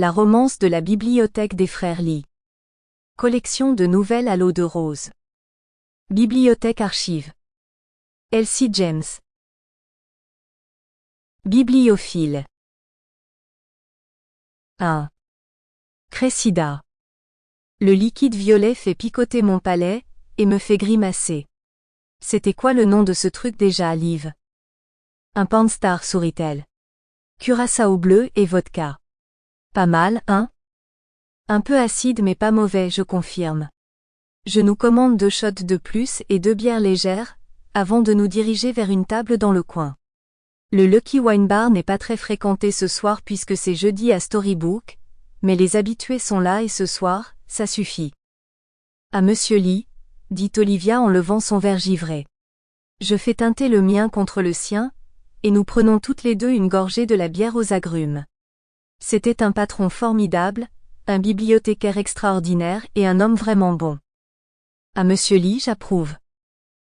La romance de la bibliothèque des frères Lee. Collection de nouvelles à l'eau de rose. Bibliothèque archive. Elsie James. Bibliophile. 1. Cressida. Le liquide violet fait picoter mon palais, et me fait grimacer. C'était quoi le nom de ce truc déjà, Liv? Un Panstar, sourit-elle. Curaçao bleu et vodka. Pas mal, hein? Un peu acide mais pas mauvais, je confirme. Je nous commande 2 shots de plus et 2 bières légères, avant de nous diriger vers une table dans le coin. Le Lucky Wine Bar n'est pas très fréquenté ce soir puisque c'est jeudi à Storybook, mais les habitués sont là et ce soir, ça suffit. À Monsieur Lee, dit Olivia en levant son verre givré. Je fais teinter le mien contre le sien, et nous prenons toutes les deux une gorgée de la bière aux agrumes. C'était un patron formidable, un bibliothécaire extraordinaire et un homme vraiment bon. À Monsieur Lee, j'approuve.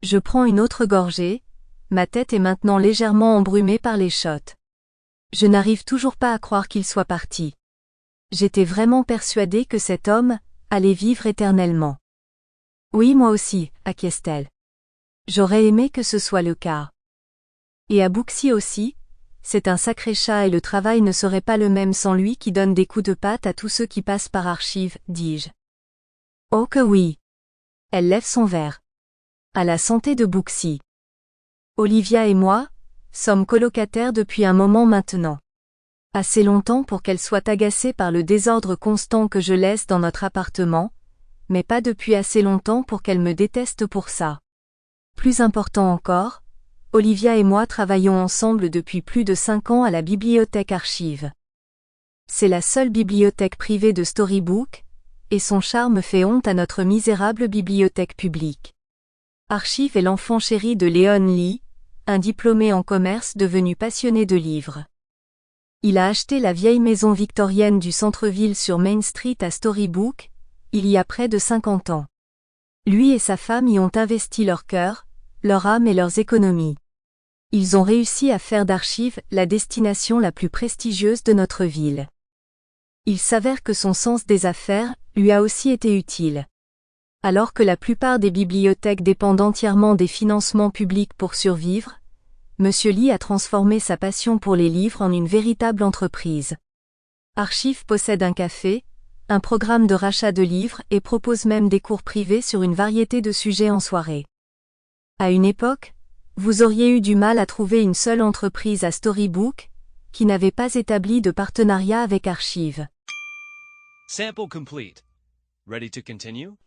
Je prends une autre gorgée, ma tête est maintenant légèrement embrumée par les shots. Je n'arrive toujours pas à croire qu'il soit parti. J'étais vraiment persuadée que cet homme allait vivre éternellement. Oui, moi aussi, acquiesce-t-elle. J'aurais aimé que ce soit le cas. Et à Booksy aussi, c'est un sacré chat et le travail ne serait pas le même sans lui qui donne des coups de patte à tous ceux qui passent par archive, dis-je. Oh que oui. Elle lève son verre. À la santé de Booksy. Olivia et moi sommes colocataires depuis un moment maintenant. Assez longtemps pour qu'elle soit agacée par le désordre constant que je laisse dans notre appartement, mais pas depuis assez longtemps pour qu'elle me déteste pour ça. Plus important encore, Olivia et moi travaillons ensemble depuis plus de 5 ans à la bibliothèque archive. C'est la seule bibliothèque privée de Storybook, et son charme fait honte à notre misérable bibliothèque publique. Archive est l'enfant chéri de Léon Lee, un diplômé en commerce devenu passionné de livres. Il a acheté la vieille maison victorienne du centre-ville sur Main Street à Storybook, il y a près de 50 ans. Lui et sa femme y ont investi leur cœur, leur âme et leurs économies. Ils ont réussi à faire d'Archive la destination la plus prestigieuse de notre ville. Il s'avère que son sens des affaires lui a aussi été utile. Alors que la plupart des bibliothèques dépendent entièrement des financements publics pour survivre, Monsieur Lee a transformé sa passion pour les livres en une véritable entreprise. Archive possède un café, un programme de rachat de livres et propose même des cours privés sur une variété de sujets en soirée. À une époque, vous auriez eu du mal à trouver une seule entreprise à Storybook qui n'avait pas établi de partenariat avec Archive. Sample complete. Ready to continue?